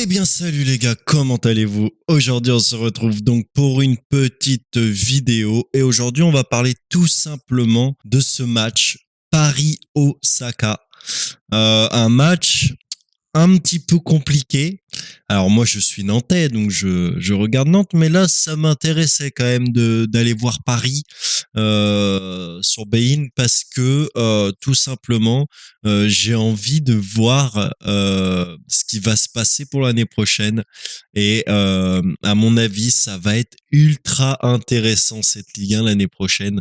Eh bien salut les gars, comment allez-vous? Aujourd'hui on se retrouve donc pour une petite vidéo et aujourd'hui on va parler tout simplement de ce match Paris-Osaka. Un match un petit peu compliqué. Alors moi je suis nantais donc je regarde Nantes, mais là ça m'intéressait quand même d'aller voir Paris sur Bein parce que tout simplement j'ai envie de voir ce qui va se passer pour l'année prochaine et à mon avis ça va être ultra intéressant cette Ligue 1 l'année prochaine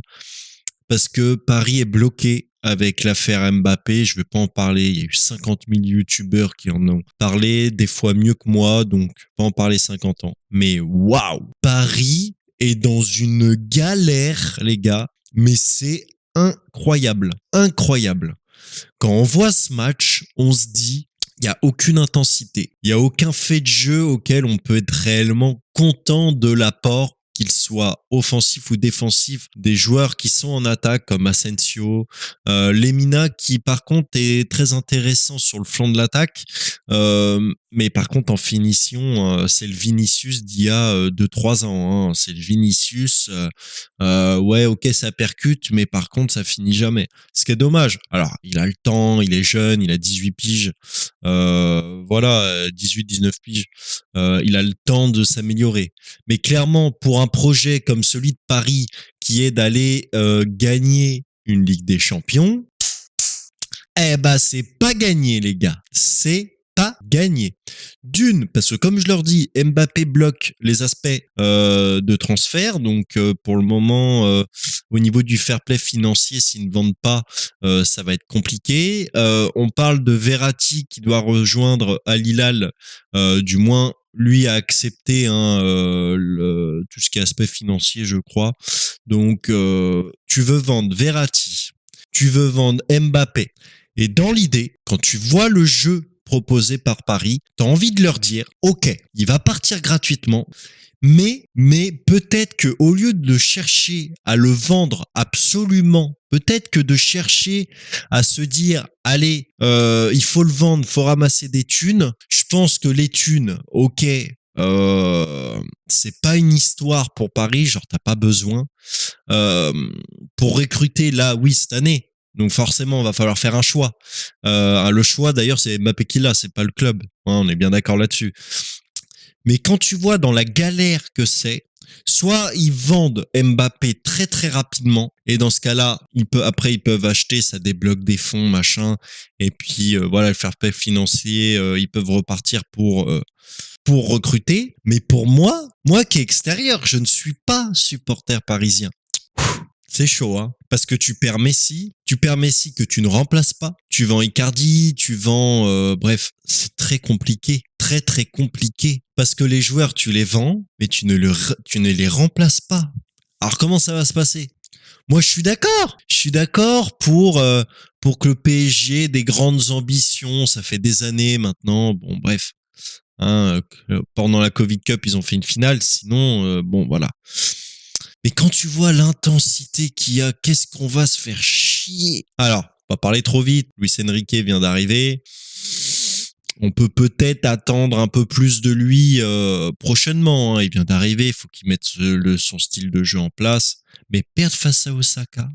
parce que Paris est bloqué avec l'affaire Mbappé. Je vais pas en parler. Il y a eu 50 000 youtubeurs qui en ont parlé, des fois mieux que moi, donc pas en parler 50 ans. Mais waouh, Paris est dans une galère, les gars. Mais c'est incroyable, incroyable. Quand on voit ce match, on se dit, il n'y a aucune intensité. Il n'y a aucun fait de jeu auquel on peut être réellement content de l'apport, qu'il soit offensif ou défensif, des joueurs qui sont en attaque comme Asensio, Lemina qui par contre est très intéressant sur le flanc de l'attaque, mais par contre en finition c'est le Vinicius d'il y a 2-3 ans, hein. C'est le Vinicius, ouais ok ça percute, mais par contre ça finit jamais. Ce qui est dommage. Alors il a le temps, il est jeune, il a 18 piges, voilà 18-19 piges, il a le temps de s'améliorer. Mais clairement, pour un projet comme celui de Paris, qui est d'aller gagner une Ligue des Champions, eh ben c'est pas gagné les gars, c'est pas gagné. D'une, parce que comme je leur dis, Mbappé bloque les aspects de transfert, donc pour le moment, au niveau du fair play financier, s'ils ne vendent pas, ça va être compliqué. On parle de Verratti qui doit rejoindre Al Hilal, du moins lui a accepté tout ce qui est aspect financier, je crois. Donc, tu veux vendre Verratti, tu veux vendre Mbappé. Et dans l'idée, quand tu vois le jeu proposé par Paris, tu as envie de leur dire, ok, il va partir gratuitement, mais peut-être que au lieu de chercher à le vendre absolument, peut-être que de chercher à se dire, allez, il faut le vendre, faut ramasser des thunes. Je pense que les thunes, ok, c'est pas une histoire pour Paris, genre t'as pas besoin. Pour recruter là, oui, cette année. Donc forcément, il va falloir faire un choix. Le choix, d'ailleurs, c'est Mbappé qui l'a, c'est pas le club. Ouais, on est bien d'accord là-dessus. Mais quand tu vois dans la galère que c'est, soit ils vendent Mbappé très très rapidement, et dans ce cas-là, après ils peuvent acheter, ça débloque des fonds, machin, et puis voilà, le fair play financier, ils peuvent repartir pour recruter. Mais pour moi qui est extérieur, je ne suis pas supporter parisien. C'est chaud, hein. Parce que tu perds Messi que tu ne remplaces pas. Tu vends Icardi, tu vends... bref, c'est très compliqué. Très, très compliqué. Parce que les joueurs, tu les vends, mais tu ne les remplaces pas. Alors, comment ça va se passer? Moi, je suis d'accord. Je suis d'accord pour que le PSG ait des grandes ambitions. Ça fait des années maintenant. Bon, bref. Hein, pendant la Covid Cup, ils ont fait une finale. Sinon, bon, voilà. Mais quand tu vois l'intensité qu'il y a, qu'est-ce qu'on va se faire chier? Alors, on va parler trop vite. Luis Enrique vient d'arriver. On peut peut-être attendre un peu plus de lui prochainement, hein. Il vient d'arriver, il faut qu'il mette son style de jeu en place. Mais perdre face à Osaka,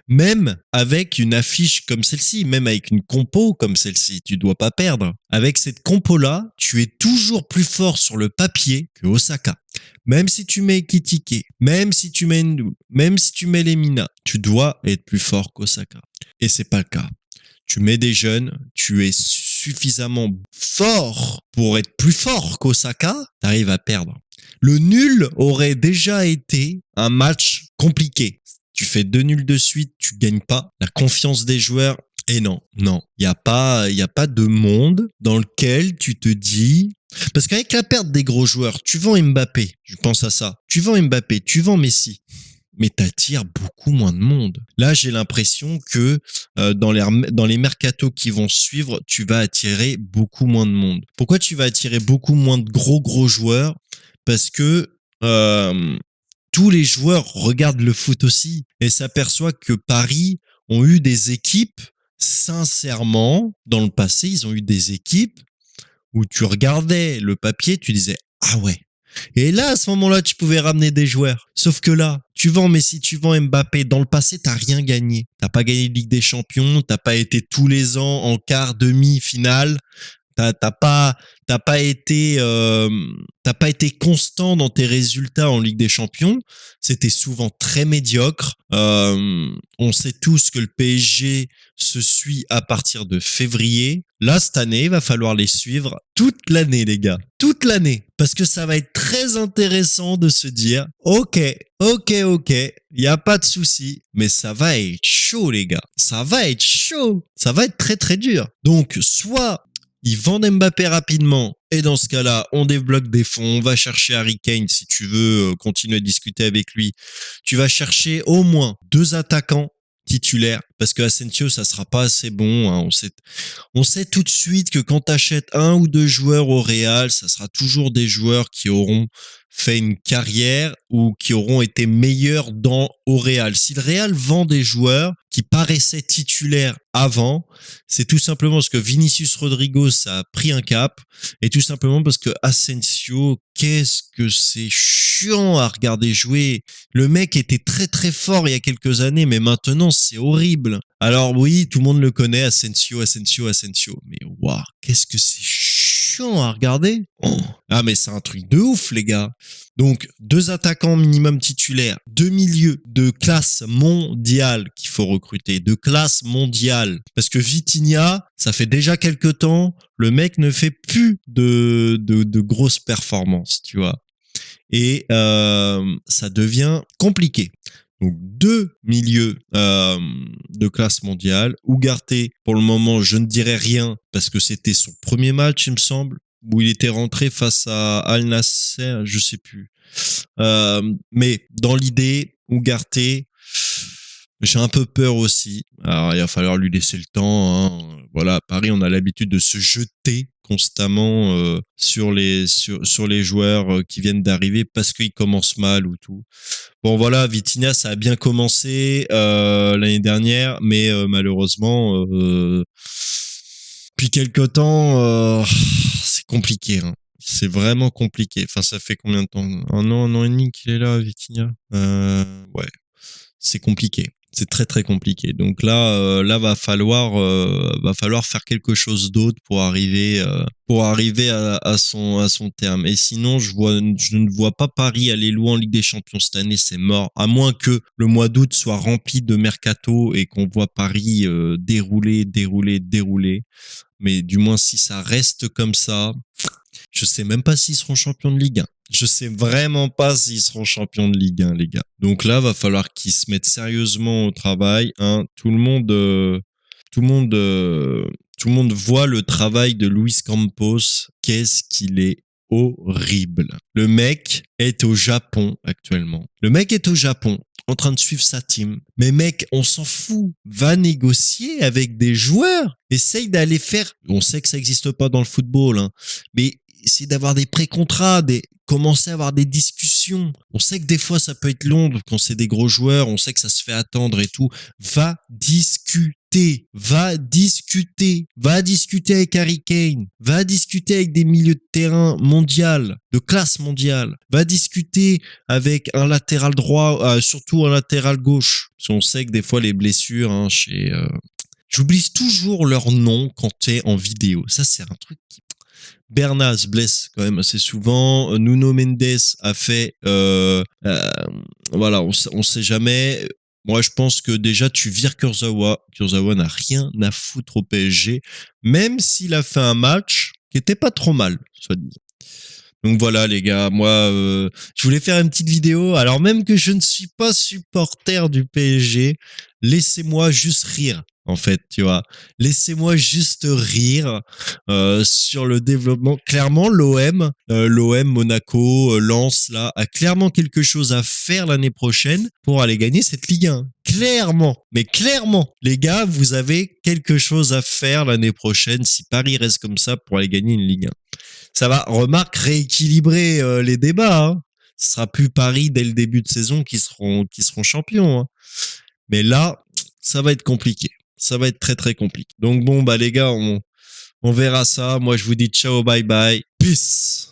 même avec une affiche comme celle-ci, même avec une compo comme celle-ci, tu dois pas perdre. Avec cette compo-là, tu es toujours plus fort sur le papier que Osaka. Même si tu mets Kitike, même si tu mets Ndoul, même si tu mets Lemina, tu dois être plus fort qu'Osaka. Et c'est pas le cas. Tu mets des jeunes, tu es suffisamment fort pour être plus fort qu'Osaka, t'arrives à perdre. Le nul aurait déjà été un match compliqué. Tu fais 2 nuls de suite, tu gagnes pas. La confiance des joueurs, et non, il y a pas de monde dans lequel tu te dis, parce qu'avec la perte des gros joueurs, tu vends Mbappé, je pense à ça. Tu vends Mbappé, tu vends Messi, mais t'attires beaucoup moins de monde. Là, j'ai l'impression que dans les mercatos qui vont suivre, tu vas attirer beaucoup moins de monde. Pourquoi tu vas attirer beaucoup moins de gros joueurs? Parce que tous les joueurs regardent le foot aussi et s'aperçoivent que Paris ont eu des équipes, sincèrement, dans le passé, ils ont eu des équipes où tu regardais le papier, tu disais ah ouais. Et là, à ce moment-là, tu pouvais ramener des joueurs. Sauf que là, tu vends Messi, tu vends Mbappé. Dans le passé, t'as rien gagné. T'as pas gagné de Ligue des Champions. T'as pas été tous les ans en quart, demi, finale. T'as pas, t'as pas été constant dans tes résultats en Ligue des Champions. C'était souvent très médiocre. On sait tous que le PSG se suit à partir de février. Là, cette année, il va falloir les suivre toute l'année, les gars. Toute l'année. Parce que ça va être très intéressant de se dire, ok, il n'y a pas de souci, mais ça va être chaud, les gars. Ça va être chaud. Ça va être très, très dur. Donc, soit ils vendent Mbappé rapidement, et dans ce cas-là, on débloque des fonds, on va chercher Harry Kane si tu veux continuer à discuter avec lui. Tu vas chercher au moins 2 attaquants titulaires, parce que Asensio, ça sera pas assez bon. Hein. On sait tout de suite que quand tu achètes 1 ou 2 joueurs au Real, ça sera toujours des joueurs qui auront fait une carrière ou qui auront été meilleurs au Real. Si le Real vend des joueurs qui paraissaient titulaires avant, c'est tout simplement parce que Vinicius Rodrigo, ça a pris un cap, et tout simplement parce que Asensio, qu'est-ce que c'est chiant à regarder jouer. Le mec était très très fort il y a quelques années, mais maintenant c'est horrible. Alors oui, tout le monde le connaît, Asensio, mais waouh, qu'est-ce que c'est chiant à regarder. Oh. Ah mais c'est un truc de ouf, les gars. Donc 2 attaquants minimum titulaires, 2 milieux de classe mondiale qu'il faut recruter, de classe mondiale. Parce que Vitinha, ça fait déjà quelques temps, le mec ne fait plus de grosses performances, tu vois. Et ça devient compliqué. Donc 2 milieux de classe mondiale. Ugarte, pour le moment, je ne dirais rien parce que c'était son premier match, il me semble, où il était rentré face à Al Nassr, je sais plus. Mais dans l'idée, Ugarte, j'ai un peu peur aussi. Alors, il va falloir lui laisser le temps. Hein. Voilà, à Paris, on a l'habitude de se jeter constamment sur les joueurs qui viennent d'arriver parce qu'ils commencent mal ou tout. Bon, voilà, Vitinha, ça a bien commencé l'année dernière, mais malheureusement, depuis quelque temps, c'est compliqué. Hein. C'est vraiment compliqué. Enfin, ça fait combien de temps? Un an et demi qu'il est là, Vitinha. Ouais, c'est compliqué. C'est très très compliqué. Donc là, va falloir faire quelque chose d'autre pour arriver à son terme. Et sinon, je ne vois pas Paris aller loin en Ligue des Champions cette année. C'est mort. À moins que le mois d'août soit rempli de mercato et qu'on voit Paris dérouler. Mais du moins, si ça reste comme ça, je sais même pas s'ils seront champions de Ligue 1. Je sais vraiment pas s'ils seront champions de Ligue 1, les gars. Donc là, va falloir qu'ils se mettent sérieusement au travail. Hein. Tout le monde voit le travail de Luis Campos. Qu'est-ce qu'il est horrible. Le mec est au Japon actuellement. Le mec est au Japon en train de suivre sa team. Mais mec, on s'en fout. Va négocier avec des joueurs. Essaye d'aller faire... On sait que ça n'existe pas dans le football, hein, mais essayer d'avoir des pré-contrats, commencer à avoir des discussions. On sait que des fois, ça peut être long quand c'est des gros joueurs. On sait que ça se fait attendre et tout. Va discuter. Va discuter avec Harry Kane, va discuter avec des milieux de terrain mondial, de classe mondiale, va discuter avec un latéral droit, surtout un latéral gauche. Parce qu'on sait que des fois les blessures, hein, j'oublie toujours leur nom quand t'es en vidéo. Ça, c'est un truc qui... Bernat se blesse quand même assez souvent. Nuno Mendes a fait... voilà, on sait jamais... Moi, je pense que déjà, tu vires Kurzawa. Kurzawa n'a rien à foutre au PSG, même s'il a fait un match qui était pas trop mal, soit disant. Donc voilà, les gars, moi, je voulais faire une petite vidéo. Alors même que je ne suis pas supporter du PSG, laissez-moi juste rire. En fait, tu vois, laissez-moi juste rire sur le développement. Clairement, l'OM, Monaco, Lens, là, a clairement quelque chose à faire l'année prochaine pour aller gagner cette Ligue 1. Clairement, mais clairement, les gars, vous avez quelque chose à faire l'année prochaine si Paris reste comme ça pour aller gagner une Ligue 1. Ça va, remarque, rééquilibrer les débats. Hein. Ce sera plus Paris dès le début de saison qui seront champions. Hein. Mais là, ça va être compliqué. Ça va être très très compliqué. Donc bon, bah les gars, On verra ça. Moi, je vous dis ciao, bye bye. Peace.